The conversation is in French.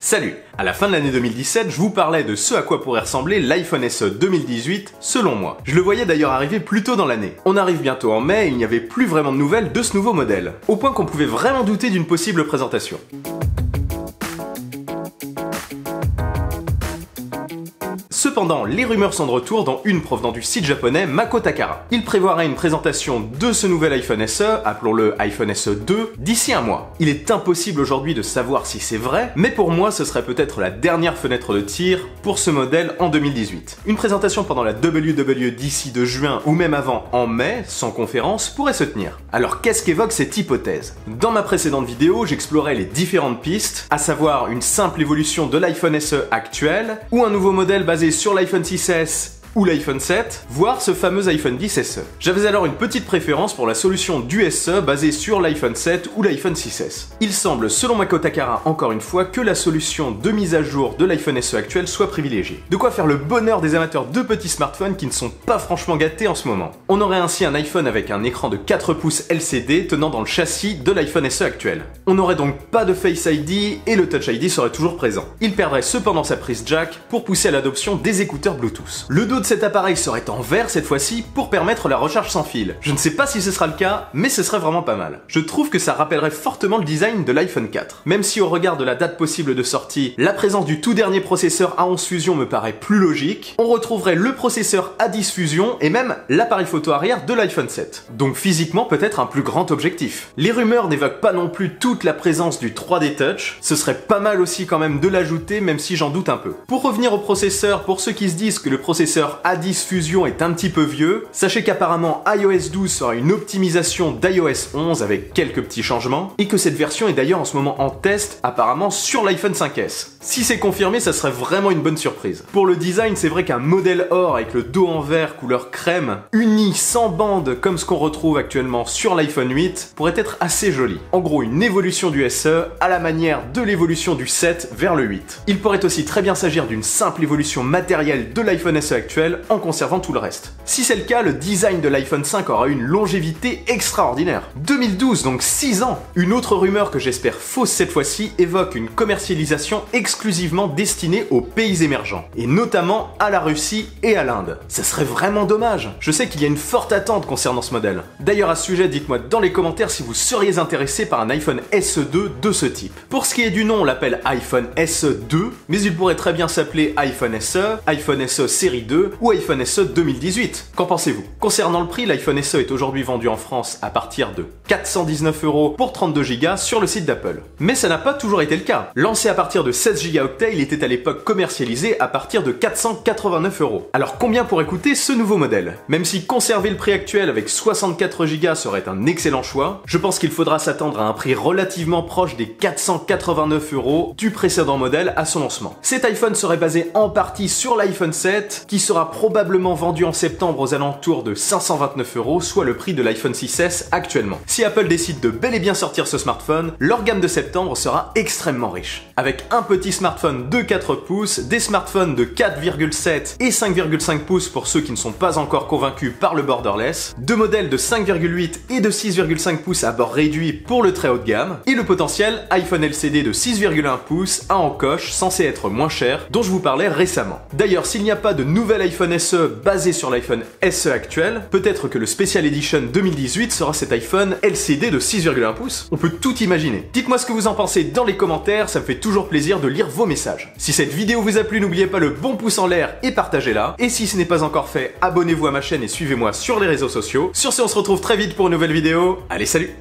Salut! À la fin de l'année 2017, je vous parlais de ce à quoi pourrait ressembler l'iPhone SE 2018, selon moi. Je le voyais d'ailleurs arriver plus tôt dans l'année. On arrive bientôt en mai et il n'y avait plus vraiment de nouvelles de ce nouveau modèle, au point qu'on pouvait vraiment douter d'une possible présentation. Cependant, les rumeurs sont de retour, dont une provenant du site japonais Mako Takara. Il prévoirait une présentation de ce nouvel iPhone SE, appelons-le iPhone SE 2, d'ici un mois. Il est impossible aujourd'hui de savoir si c'est vrai, mais pour moi ce serait peut-être la dernière fenêtre de tir pour ce modèle en 2018. Une présentation pendant la WWDC de juin ou même avant, en mai, sans conférence, pourrait se tenir. Alors qu'est-ce qu'évoque cette hypothèse? Dans ma précédente vidéo, j'explorais les différentes pistes, à savoir une simple évolution de l'iPhone SE actuel, ou un nouveau modèle basé sur l'iPhone 6S ou l'iPhone 7, voire ce fameux iPhone 10 SE. J'avais alors une petite préférence pour la solution du SE basée sur l'iPhone 7 ou l'iPhone 6S. Il semble, selon Mako Takara encore une fois, que la solution de mise à jour de l'iPhone SE actuel soit privilégiée. De quoi faire le bonheur des amateurs de petits smartphones qui ne sont pas franchement gâtés en ce moment. On aurait ainsi un iPhone avec un écran de 4 pouces LCD tenant dans le châssis de l'iPhone SE actuel. On n'aurait donc pas de Face ID et le Touch ID serait toujours présent. Il perdrait cependant sa prise jack pour pousser à l'adoption des écouteurs Bluetooth. Le dos de cet appareil serait en verre cette fois-ci pour permettre la recharge sans fil. Je ne sais pas si ce sera le cas, mais ce serait vraiment pas mal. Je trouve que ça rappellerait fortement le design de l'iPhone 4. Même si au regard de la date possible de sortie, la présence du tout dernier processeur A11 Fusion me paraît plus logique, on retrouverait le processeur A10 Fusion et même l'appareil photo arrière de l'iPhone 7. Donc physiquement peut-être un plus grand objectif. Les rumeurs n'évoquent pas non plus toute la présence du 3D Touch, ce serait pas mal aussi quand même de l'ajouter même si j'en doute un peu. Pour revenir au processeur, pour ceux qui se disent que le processeur A10 Fusion est un petit peu vieux, sachez qu'apparemment iOS 12 sera une optimisation d'iOS 11 avec quelques petits changements, et que cette version est d'ailleurs en ce moment en test, apparemment sur l'iPhone 5S. Si c'est confirmé, ça serait vraiment une bonne surprise. Pour le design, c'est vrai qu'un modèle or avec le dos en verre couleur crème, uni sans bande comme ce qu'on retrouve actuellement sur l'iPhone 8, pourrait être assez joli. En gros, une évolution du SE à la manière de l'évolution du 7 vers le 8. Il pourrait aussi très bien s'agir d'une simple évolution matérielle de l'iPhone SE actuel en conservant tout le reste. Si c'est le cas, le design de l'iPhone 5 aura une longévité extraordinaire. 2012, donc 6 ans. Une autre rumeur que j'espère fausse cette fois-ci évoque une commercialisation exclusivement destinée aux pays émergents, et notamment à la Russie et à l'Inde. Ça serait vraiment dommage. Je sais qu'il y a une forte attente concernant ce modèle. D'ailleurs à ce sujet, dites-moi dans les commentaires si vous seriez intéressé par un iPhone SE2 de ce type. Pour ce qui est du nom, on l'appelle iPhone SE2, mais il pourrait très bien s'appeler iPhone SE, iPhone SE série 2 ou iPhone SE 2018. Qu'en pensez-vous? Concernant le prix, l'iPhone SE est aujourd'hui vendu en France à partir de 419 € pour 32 Go sur le site d'Apple. Mais ça n'a pas toujours été le cas. Lancé à partir de 16 Go octet, il était à l'époque commercialisé à partir de 489 €. Alors combien pourrait coûter ce nouveau modèle? Même si conserver le prix actuel avec 64 Go serait un excellent choix, je pense qu'il faudra s'attendre à un prix relativement proche des 489 € du précédent modèle à son lancement. Cet iPhone serait basé en partie sur l'iPhone 7, qui sera probablement vendu en septembre aux alentours de 529 €, soit le prix de l'iPhone 6S actuellement. Si Apple décide de bel et bien sortir ce smartphone, leur gamme de septembre sera extrêmement riche. Avec un petit smartphone de 4 pouces, des smartphones de 4,7 et 5,5 pouces pour ceux qui ne sont pas encore convaincus par le borderless, deux modèles de 5,8 et de 6,5 pouces à bord réduit pour le très haut de gamme, et le potentiel iPhone LCD de 6,1 pouces à encoche censé être moins cher, dont je vous parlais récemment. D'ailleurs, s'il n'y a pas de nouvel iPhone SE basé sur l'iPhone SE actuel, peut-être que le Special Edition 2018 sera cet iPhone LCD de 6,1 pouces. On peut tout imaginer. Dites-moi ce que vous en pensez dans les commentaires, ça me fait toujours plaisir de lire vos messages. Si cette vidéo vous a plu, n'oubliez pas le bon pouce en l'air et partagez-la. Et si ce n'est pas encore fait, abonnez-vous à ma chaîne et suivez-moi sur les réseaux sociaux. Sur ce, on se retrouve très vite pour une nouvelle vidéo. Allez, salut!